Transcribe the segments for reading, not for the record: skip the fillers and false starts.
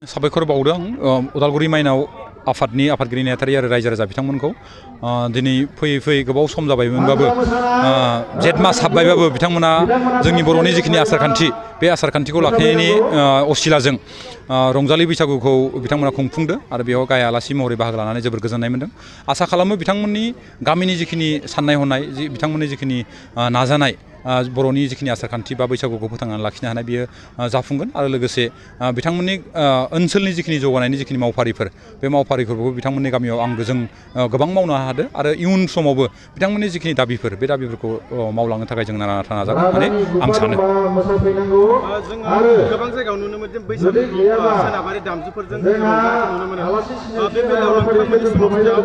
साबायखर बावदों उदालगुरि माइनाव आफादनि आफादगिरि नेहाथारि आरो रायजो राजा बिथांमोनखौ दिनै फैयै फैयै गोबाव सम जाबायमोनबाबो जेठ मास हाबबायबाबो बिथांमोना जोंनि बर'नि जिखिनि आसारखान्थि बे आसारखान्थिखौ लाखिनायनि असिलाजों रंजालि बैसागुखौ बिथांमोना खुंफुंदो आरो बेयाव गाहाय आलासि महरै बाहागो लानानै जोबोर गोजोननाय मोन्दों। आसा खालामो बिथांमोननि गामिनि जिखिनि साननाय हनाय बिथांमोननि जिखिनि नाजानाय बर'नि जिखिनि आसारखान्थि बा बैसागुखौ फोथांनानै लाखिनो हानाय बियो जाफुंगोन आरो लोगोसे बिथांमोननि ओनसोलनि जिखिनि जौगानायनि जिखिनि मावफारिफोर बे मावफारिफोरखौबो बिथांमोननि गामियाव आं जों गोबां मावनो हादों आरो इयुन समावबो बिथांमोननि जिखिनि दाबिफोर बे दाबिफोरखौ मावलांनो थाखाय जों नारा नाजागोन होननानै आं सानो। गोबां जायगायाव नुनो मोनो बैसागु सोनाबारि दामजुफोरजों नुनो मोनो बे बेलायाव नोंथांमोननि समाजाव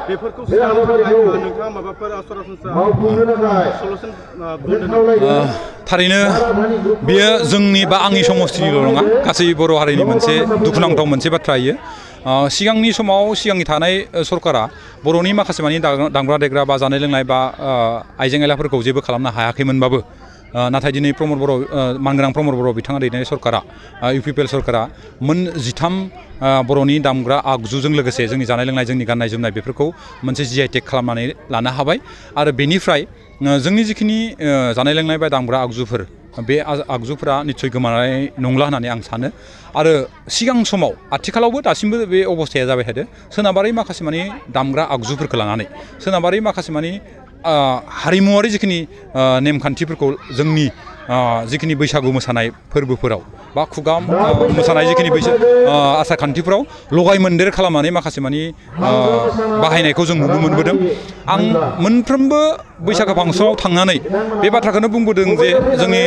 बेफोरखौ सुस्रांनो थाखाय नोंथाङा माबाफोर सरासनस्रा सलुसन थारैनो बियो जोंनि बा आंनि समस्थिनिल' नङा गासै बर' हारिनि मोनसे दुखुनांथाव मोनसे बाथ्रा इयो। सिगांनि समाव सिगांनि थानाय सरकारा बर'नि माखासे मानि दामग्रा देग्रा बा जानाय लोंनाय बा आइजें आइलाफोरखौ जेबो खालामनो हायाखैमोनबाबो नाथाय दिनै प्रमद बर' मानगोनां प्रमद बर' बिथाङा दैदेननाय सरकारा UPPL सरकारा मोन 13 बर'नि दामग्रा आगजुजों लोगोसे जोंनि जानाय लोंनाय जोंनि गाननाय जोमनाय बेफोरखौ मोनसे GI टेग खालामनानै लानो हाबाय आरो बेनिफ्राय जोंनि जिखिनि जानाय लोंनाय बा दामग्रा आगजुफोर बे आगजुफोरा निस्सय गोमानाय नंला होननानै आं सानो आरो सिगां समाव आथिखालावबो दासिमबो बे अबस्थाया जाबाय थादों। सोनाबारि माखासे मानि दामग्रा आगजुफोरखौ लानानै सोनाबारि माखासे मानि हारिमुवारि जिखिनि नेमखान्थिफोरखौ जोंनि जिखिनि बैसागु मोसानाय फोरबोफोराव बा खुगा मोसानाय जिखिनि आसार खान्थिफोराव लगाय मोन्देर खालामनानै माखासे मानि बाहायनायखौ जों नुनो मोनबोदों। आं मोनफ्रोमबो बैसागु फांसनाव थांनानै बे बाथ्राखौनो बुंबोदों जे जोंनि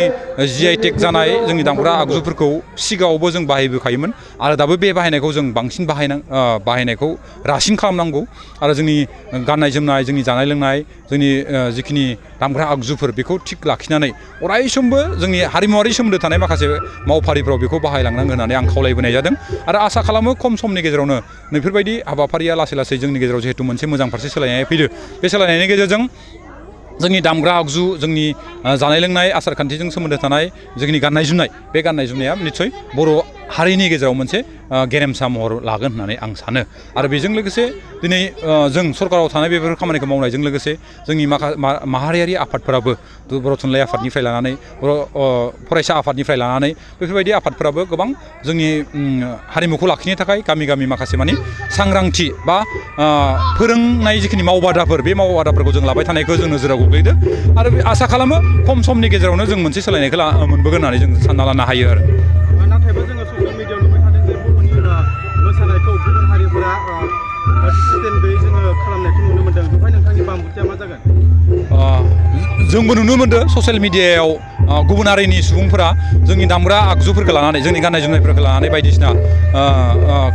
GI टेग जानाय जोंनि दामग्रा आगजुफोरखौ सिगाङावबो जों बाहायबोखायोमोन आरो दाबो बे बाहायनायखौ जों बांसिन बाहायनायखौ रासिन खालामनांगौ आरो जोंनि गाननाय जोमनाय जोंनि जानाय लोंनाय जोंनि जिखिनि दामग्रा आगजुफोर बेखौ थिग लाखिनानै अराय समबो जोंनि हारिमुवारि सोमोन्दो थानाय माखासे मावफारिफ्राव बेखौ बाहायलांनांगोन होननानै आं खावलायबोनाय जादों आरो आसा खालामो खम समनि गेजेरावनो बेफोरबायदि हाबाफारिया लासै लासै जोंनि गेजेराव जिहेतु मोनसे मोजां फारसे सोलायनाय फैदो बे सोलायनायनि गेजेरजों जोंनि दामग्रा आगजु जोंनि जानाय लोंनाय आसार खान्थिजों सोमोन्दो थानाय जोंनि गाननाय जोमनाय बे गाननाय जोमनाया निस्सय बर' हारिनि गेजेराव मोनसे गेरेमसा महर लागोन होननानै आं सानो आरो बेजों लोगोसे दिनै जों सरकाराव थानाय बेफोर खामानिखौ मावनायजों लोगोसे जोंनि माहारियारि आफादफोराबो बर' थुनलाइ आफादनिफ्राय लानानै बर' फरायसा आफादनिफ्राय लानानै बेफोरबायदि आफादफोराबो गोबां जोंनि हारिमुखौ लाखिनो थाखाय गामि गामि माखासे मानि सांग्रांथि बा फोरोंनाय जिखिनि मावबादाफोर बे मावबादाफोरखौ जों लाबाय थानायखौ जों नोजोराव गोग्लैदो आरो आसा खालामो खम समनि गेजेरावनो जों मोनसे सोलायनायखौ मोनबोगोन होननानै जों सानना लानो हायो आरो। नाथायबो जोङो ससियेल मिडियायाव नुबाय थादों जे बर'नि मोसानायखौ गुबुन हारिफोरा डिसिप्लिन गैयै जोङो खालामनायखौ नुनो मोन्दों बेवहाय नोंथांनि बांबुथिया मा जागोन? जोंबो नुनो मोनदों ससियेल मिडियायाव गुबुन हारिनि सुबुंफोरा जोंनि दामग्रा आगजुफोरखौ लानानै जोंनि गाननाय जोमनायफोरखौ लानानै बायदिसिना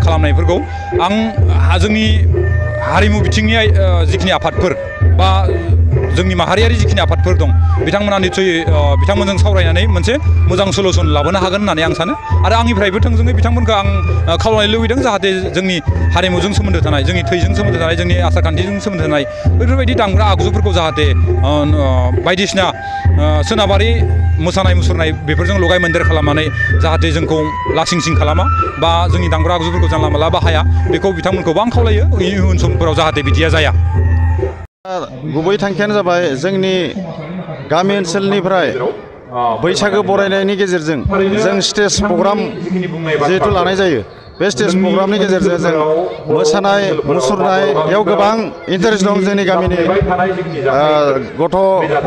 खालामनायफोरखौ आं जोंनि हारिमु बिथिंनि जिखिनि आफादफोर बा जोंनि माहारियारि जिखिनि आफादफोर दं बिथांमोना निस्सय बिथांमोनजों सावरायनानै मोनसे मोजां सलुसन लाबोनो हागोन होननानै आं सानो आरो आंनिफ्रायबो थोंजोङै बिथांमोनखौ आं खावलायनो लुबैदों जाहाथे जोंनि हारिमुजों सोमोन्दो थानाय जोंनि थैजों सोमोन्दो थानाय जोंनि आसार खान्थिजों सोमोन्दो थानाय बेफोरबायदि दामग्रा आगजुफोरखौ जाहाथे बायदिसिना सोनाबारि मोसानाय मुसुरनाय बेफोरजों लगाय मोन्देर खालामनानै जाहाथे जोंखौ लासिं सिं खालामा बा जोंनि दामग्रा आगजुफोरखौ जानला मानला बाहाया बेखौ बिथांमोनखौबो आं खावलायो इयुन समफोराव जाहाथे बिदिया जाया। गुबै थांखियानो जाबाय जोंनि गामि ओनसोलनिफ्राय बैसागो बरायनायनि गेजेरजों जों स्टेज प्रग्राम जिहेतु लानाय जायो बे स्टेज प्रग्रामनि गेजेरजों जों मोसानाय मुसुरनायाव गोबां इन्टारेस्ट दं जोंनि गामिनि गथ'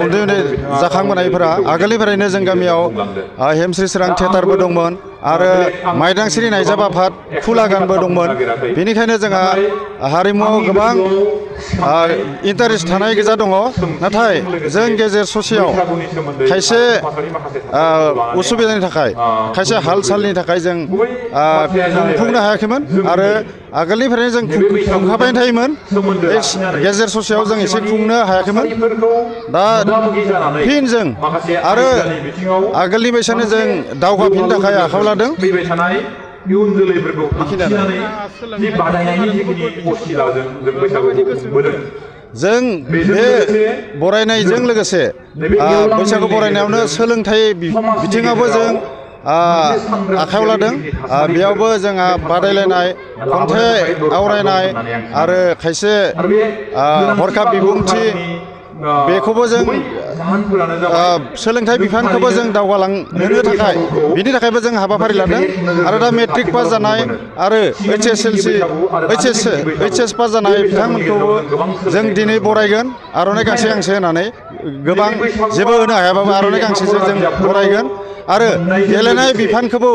उन्दै उन्दै जाखांबोनायफोरा आगोलनिफ्रायनो जों गामियाव हेमस्रि सोरां थियेटारबो दंमोन आरो माइदांस्रि नायजाब आफाद खुला गानबो दंमोन बेनिखायनो जोंहा हारिमुआव गोबां इन्टारेस्ट थानाय गोजा दङ नाथाय जों गेजेर ससेयाव खायसे उसुबिदानि थाखाय खायसे हाल सालनि थाखाय जों खुंफुंनो हायाखैमोन आरो आगोलनिफ्रायनो जों खुंखाबाय थायोमोन गेजेर ससेयाव जों एसे खुंनो हायाखैमोन दा फिन जों आरो आगोलनि बायसानो जों दावगाफिननो थाखाय आखायाव लादों। इयुन जोलैफोरखौ लाखिनानै जि बादायनायनि जिखिनि असिलाजों जों बैसागुखौ खुंबोदों जों बे बरायनायजों लोगोसे बैसागु बरायनायावनो सोलोंथाइ बिथिङावबो जों आखायाव लादों। बेयावबो जोंहा बादायलायनाय, खन्थाइ आवरायनाय आरो खायसे हरखाब बिबुंथि बेखौबो जों सोलोंथाइ बिफानखौबो जों दावगालांहोनो थाखाय बिनि थाखायबो जों हाबाफारि लादों। आरो दा मेट्रिक पास जानाय आरो HS पास जानाय बिथांमोनखौबो जों दिनै बरायगोन आर'नाइ गांसे गांसे होनानै। गोबां जेबो होनो हायाबाबो आर'नाइ गांसेजों जों बरायगोन। आरो गेलेनाय बिफानखौबो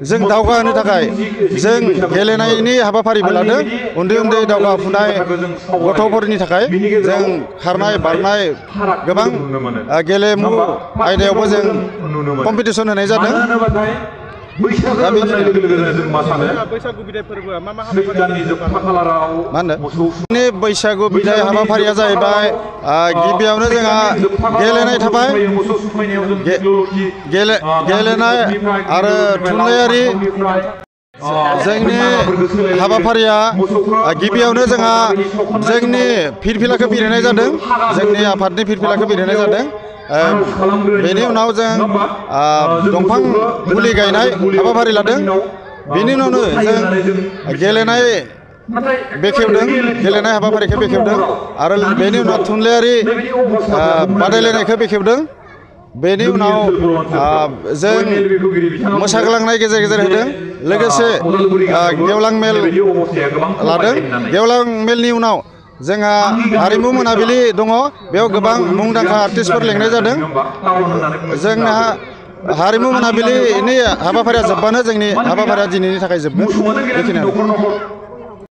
जों दावगाहोनो थाखाय जों गेलेनायनि हाबाफारिबो लादों। उन्दै उन्दै दावगाफुनाय गथ'फोरनि थाखाय जों खारनाय बारनाय गोबां गेलेमु आयदायावबो जों कम्पिटिसन होनाय जादों। बैसागु बिदाय फोरबोआ मा होनो बैसागु बिदाय हाबाफारिया जाहैबाय गिबियावनो जोंहा गेलेनाय थाबाय, गेलेनाय आरो थुनलाइयारि जोंनि हाबाफारिया गिबियावनो जोंहा जोंनि फिरफिलाखौ बिरहोनाय जादों, जोंनि आफादनि फिरफिलाखौ बिरहोनाय जादों। बेनि उनाव जों दंफां फुलि गायनाय हाबाफारि लादों। बेनि उनावनो जों गेलेनाय बेखेवदों, गेलेनाय हाबाफारिखौ बेखेवदों आरो बेनि उनाव थुनलाइयारि बादायलायनायखौ बेखेवदों। बेनि उनाव जों मोसाग्लांनाय गेजेर गेजेर होदों। लोगोसे गेवलां मेल लादों। गेवलां मेलनि उनाव जोंहा हारिमु मोनाबिलि दङ। बेयाव गोबां मुंदांखा आर्टिस्टफोर लेंनाय जादों। जोंहा हारिमु मोनाबिलिनि हाबाफारिया जोब्बानो जोंनि हाबाफारिया दिनैनि थाखाय जोबगोन। बेखिनियानो।